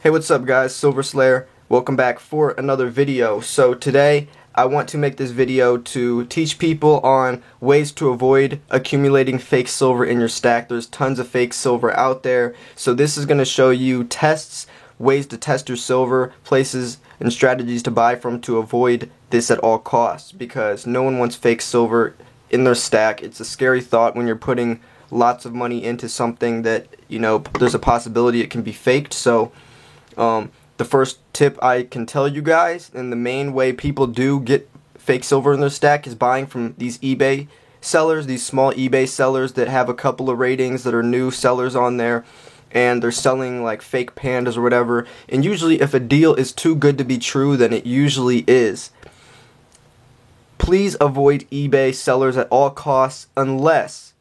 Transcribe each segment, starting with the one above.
Hey, what's up guys, Silver Slayer. Welcome back for another video. So today I want to make this video to teach people on ways to avoid accumulating fake silver in your stack. There's tons of fake silver out there. So this is going to show you tests, ways to test your silver, places and strategies to buy from to avoid this at all costs, because no one wants fake silver in their stack. It's a scary thought when you're putting lots of money into something that, you know, there's a possibility it can be faked. So the first tip I can tell you guys, and the main way people do get fake silver in their stack, is buying from these eBay sellers, these small eBay sellers that have a couple of ratings, that are new sellers on there, and they're selling like fake pandas or whatever. And usually if a deal is too good to be true, then it usually is. Please avoid eBay sellers at all costs unless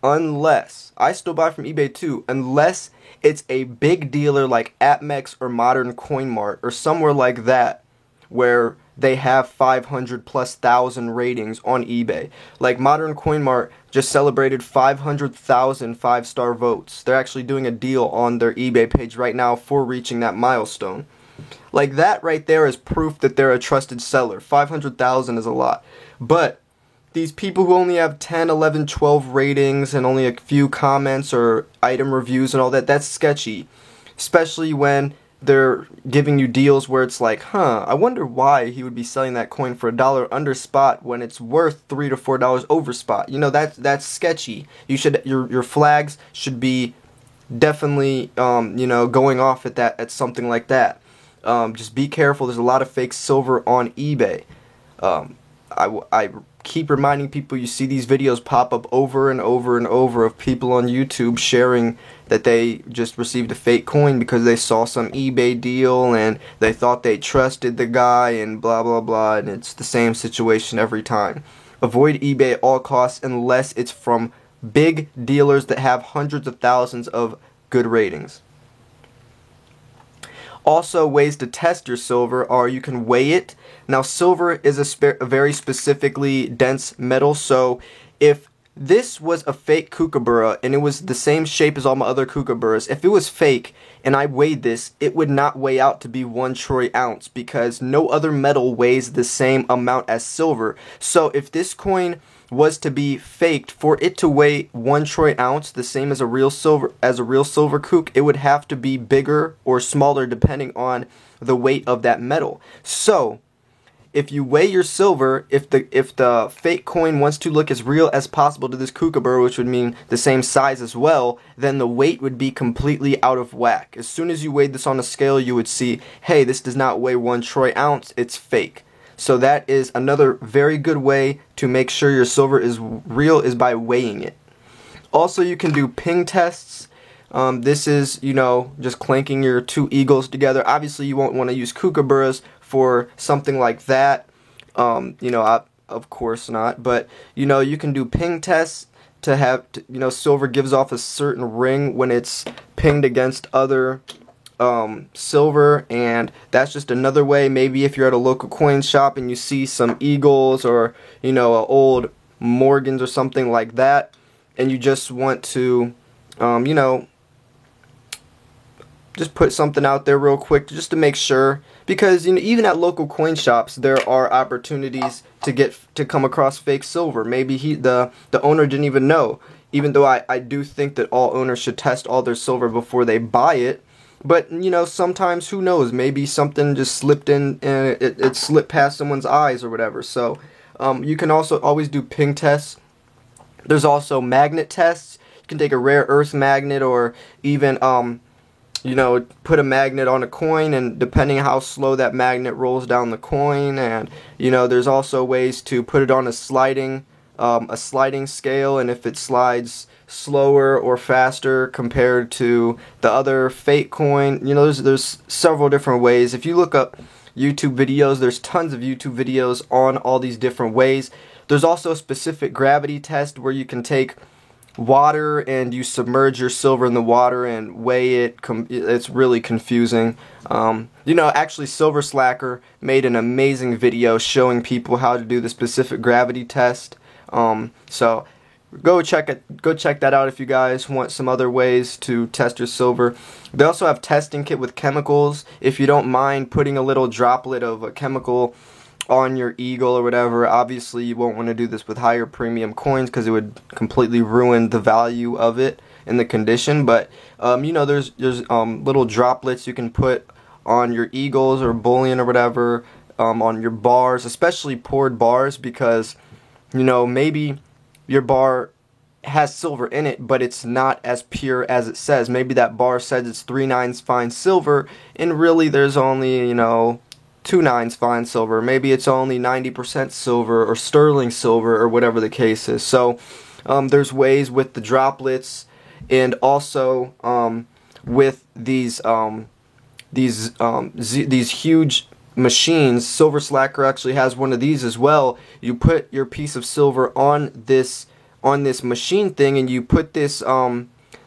I still buy from eBay too, unless it's a big dealer like APMEX or Modern Coin Mart or somewhere like that, where they have 500,000+ ratings on eBay. Like Modern Coin Mart just celebrated 500,000 5-star votes. They're actually doing a deal on their eBay page right now for reaching that milestone. Like that right there is proof that they're a trusted seller. 500,000 is a lot. But these people who only have 10, 11, 12 ratings and only a few comments or item reviews and all that, that's sketchy. Especially when they're giving you deals where it's like, I wonder why he would be selling that coin for $1 under spot when it's worth $3 to $4 over spot. You know, that's sketchy. You should, your flags should be definitely you know, going off at something like that. Just be careful. There's a lot of fake silver on eBay. I keep reminding people, you see these videos pop up over and over and over of people on YouTube sharing that they just received a fake coin because they saw some eBay deal and they thought they trusted the guy and blah blah blah, and it's the same situation every time. Avoid eBay at all costs unless it's from big dealers that have hundreds of thousands of good ratings. Also, ways to test your silver are you can weigh it. Now, silver is a very specifically dense metal, so if this was a fake kookaburra and it was the same shape as all my other kookaburras, if it was fake and I weighed this, it would not weigh out to be 1 troy ounce, because no other metal weighs the same amount as silver. So if this coin was to be faked, for it to weigh 1 troy ounce, the same as a real silver kook, it would have to be bigger or smaller depending on the weight of that metal. So if you weigh your silver, if the fake coin wants to look as real as possible to this kookaburra, which would mean the same size as well, then the weight would be completely out of whack. As soon as you weighed this on a scale, you would see, hey, this does not weigh 1 troy ounce, it's fake. So that is another very good way to make sure your silver is real, is by weighing it. Also, you can do ping tests. This is, you know, just clanking your 2 eagles together. Obviously, you won't want to use kookaburras for something like that. You know, of course not. But, you know, you can do ping tests to have, you know, silver gives off a certain ring when it's pinged against other silver, and that's just another way. Maybe if you're at a local coin shop and you see some eagles or, you know, old Morgans or something like that, and you just want to, you know, just put something out there real quick just to make sure, because, you know, even at local coin shops there are opportunities to come across fake silver. Maybe the owner didn't even know, even though I do think that all owners should test all their silver before they buy it. But, you know, sometimes, who knows, maybe something just slipped in and it slipped past someone's eyes or whatever. So you can also always do ping tests. There's also magnet tests. You can take a rare earth magnet, or even you know, put a magnet on a coin, and depending on how slow that magnet rolls down the coin, and, you know, there's also ways to put it on a sliding scale, and if it slides slower or faster compared to the other fake coin, you know, there's several different ways. If you look up YouTube videos, there's tons of YouTube videos on all these different ways. There's also a specific gravity test where you can take water and you submerge your silver in the water and weigh it. It's really confusing. You know, actually Silver Slacker made an amazing video showing people how to do the specific gravity test. So go check that out if you guys want some other ways to test your silver. They also have testing kit with chemicals. If you don't mind putting a little droplet of a chemical on your eagle or whatever, obviously you won't want to do this with higher premium coins because it would completely ruin the value of it and the condition. But you know, there's little droplets you can put on your eagles or bullion or whatever, on your bars, especially poured bars, because you know, maybe your bar has silver in it, but it's not as pure as it says. Maybe that bar says it's 3/9 fine silver, and really there's only, you know, 2/9 fine silver. Maybe it's only 90% silver or sterling silver or whatever the case is. So there's ways with the droplets, and also with these huge machines. Silver Slacker actually has one of these as well. You put your piece of silver on this machine thing, and you put this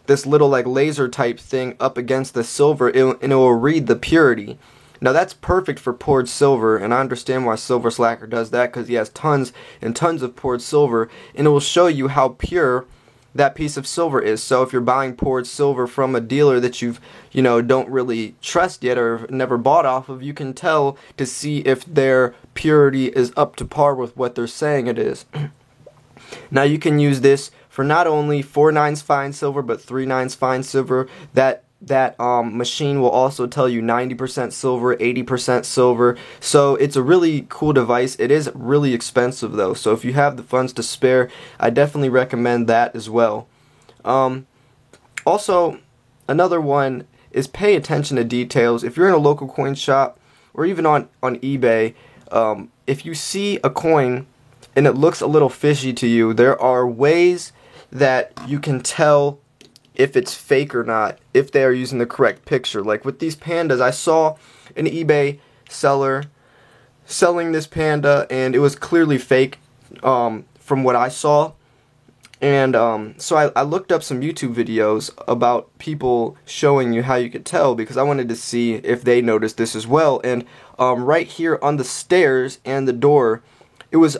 this little like laser type thing up against the silver, and it will read the purity. Now that's perfect for poured silver, and I understand why Silver Slacker does that, because he has tons and tons of poured silver, and it will show you how pure that piece of silver is. So if you're buying poured silver from a dealer that you don't really trust yet or never bought off of, you can tell to see if their purity is up to par with what they're saying it is. Now you can use this for not only 4/9 fine silver but 3/9 fine silver. That machine will also tell you 90% silver, 80% silver. So it's a really cool device. It is really expensive though, so if you have the funds to spare, I definitely recommend that as well. Also, another one is pay attention to details. If you're in a local coin shop or even on eBay, if you see a coin and it looks a little fishy to you, there are ways that you can tell if it's fake or not, if they are using the correct picture. Like with these pandas, I saw an eBay seller selling this panda, and it was clearly fake from what I saw. And so I looked up some YouTube videos about people showing you how you could tell, because I wanted to see if they noticed this as well. And right here on the stairs and the door, it was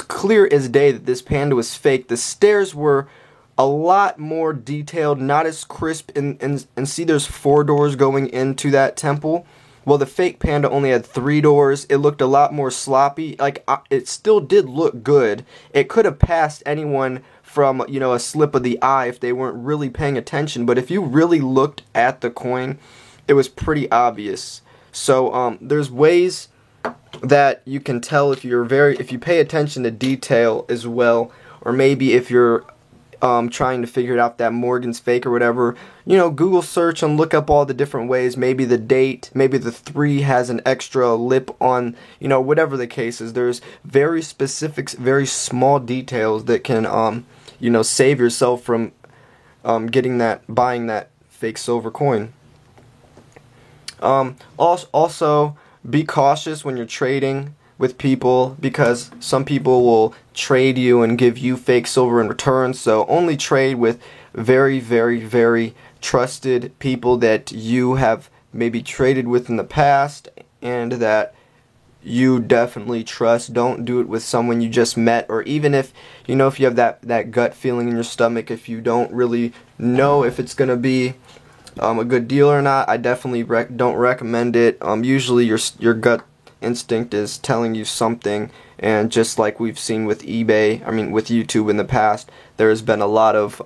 clear as day that this panda was fake. The stairs were a lot more detailed, not as crisp, and see there's 4 doors going into that temple. Well, the fake panda only had 3 doors. It looked a lot more sloppy. Like, it still did look good. It could have passed anyone from, you know, a slip of the eye if they weren't really paying attention. But if you really looked at the coin, it was pretty obvious. So there's ways that you can tell if you pay attention to detail as well, or maybe if you're trying to figure it out that Morgan's fake or whatever, you know, Google search and look up all the different ways. Maybe the date, maybe the 3 has an extra lip on, you know, whatever the case is. There's very specific, very small details that can, you know, save yourself from buying that fake silver coin. Also, be cautious when you're trading with people, because some people will trade you and give you fake silver in return. So only trade with very, very, very trusted people that you have maybe traded with in the past and that you definitely trust. Don't do it with someone you just met, or even if you have that gut feeling in your stomach, if you don't really know if it's gonna be a good deal or not, I definitely don't recommend it. Usually your gut instinct is telling you something, and just like we've seen with with YouTube in the past, there has been a lot of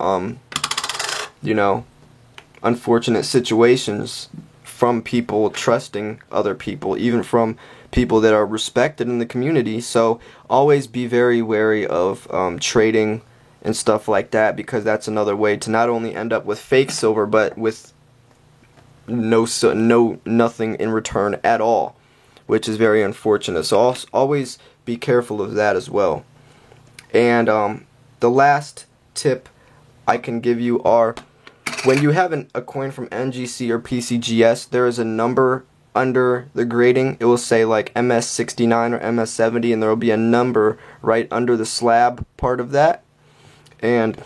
unfortunate situations from people trusting other people, even from people that are respected in the community. So always be very wary of trading and stuff like that, because that's another way to not only end up with fake silver, but with nothing in return at all, which is very unfortunate. So always be careful of that as well. And the last tip I can give you are, when you have a coin from NGC or PCGS, there is a number under the grading. It will say like MS69 or MS70, and there will be a number right under the slab part of that. And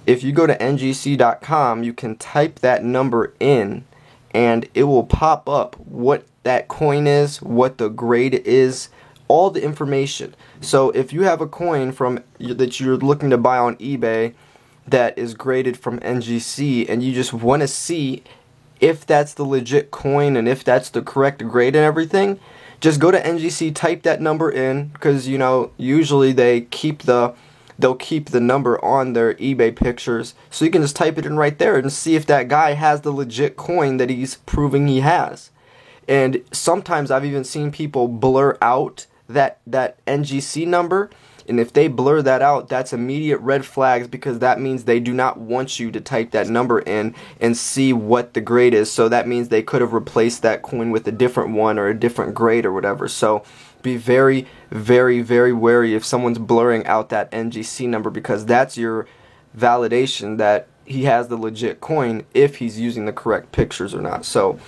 if you go to ngc.com, you can type that number in, and it will pop up what that coin is, what the grade is all the information. So if you have a coin that you're looking to buy on eBay that is graded from NGC, and you just want to see if that's the legit coin and if that's the correct grade and everything, just go to NGC, type that number in, because you know usually they'll keep the number on their eBay pictures, so you can just type it in right there and see if that guy has the legit coin that he's proving he has. And sometimes I've even seen people blur out that NGC number, and if they blur that out, that's immediate red flags, because that means they do not want you to type that number in and see what the grade is. So that means they could have replaced that coin with a different one or a different grade or whatever. So be very, very, very wary if someone's blurring out that NGC number, because that's your validation that he has the legit coin, if he's using the correct pictures or not. So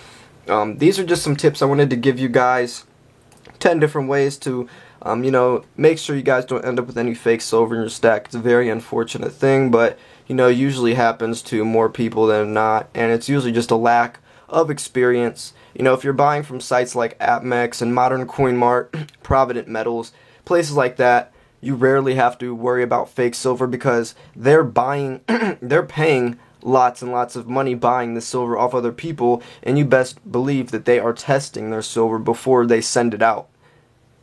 these are just some tips I wanted to give you guys. 10 different ways to you know, make sure you guys don't end up with any fake silver in your stack. It's a very unfortunate thing, but you know, usually happens to more people than not, and it's usually just a lack of experience. You know, if you're buying from sites like APMEX and Modern Coin Mart, Provident Metals, places like that, you rarely have to worry about fake silver, because they're paying lots and lots of money buying the silver off other people, and you best believe that they are testing their silver before they send it out.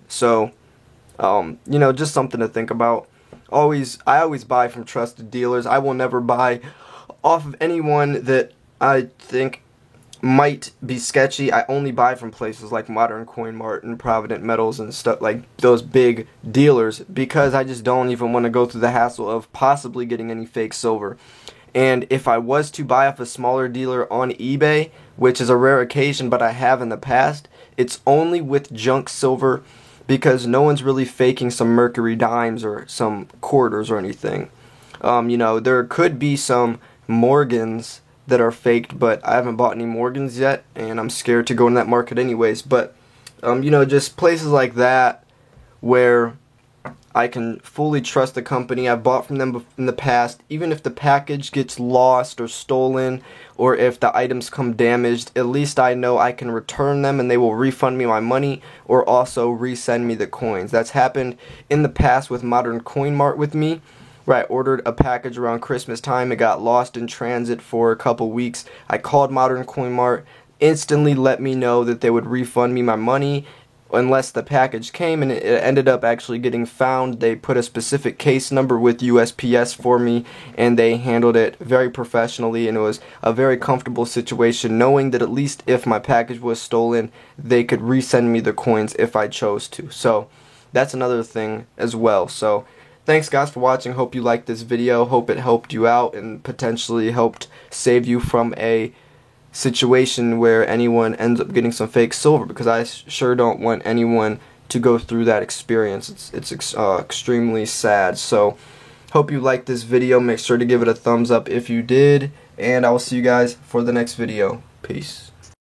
So you know, just something to think about. I always buy from trusted dealers. I will never buy off of anyone that I think might be sketchy. I only buy from places like Modern Coin Mart and Provident Metals and stuff like those big dealers, because I just don't even want to go through the hassle of possibly getting any fake silver. And if I was to buy off a smaller dealer on eBay, which is a rare occasion but I have in the past, it's only with junk silver, because no one's really faking some Mercury dimes or some quarters or anything. You know, there could be some Morgans that are faked, but I haven't bought any Morgans yet, and I'm scared to go in that market anyways. But you know, just places like that where I can fully trust the company. I've bought from them in the past. Even if the package gets lost or stolen, or if the items come damaged, at least I know I can return them and they will refund me my money, or also resend me the coins. That's happened in the past with Modern Coin Mart with me, where I ordered a package around Christmas time. It got lost in transit for a couple weeks. I called Modern Coin Mart, instantly let me know that they would refund me my money unless the package came, and it ended up actually getting found. They put a specific case number with USPS for me, and they handled it very professionally, and it was a very comfortable situation, knowing that at least if my package was stolen, they could resend me the coins if I chose to. So that's another thing as well. So thanks guys for watching. Hope you liked this video. Hope it helped you out and potentially helped save you from a situation where anyone ends up getting some fake silver, because I sure don't want anyone to go through that experience. It's extremely sad. So hope you liked this video. Make sure to give it a thumbs up if you did, and I will see you guys for the next video. Peace.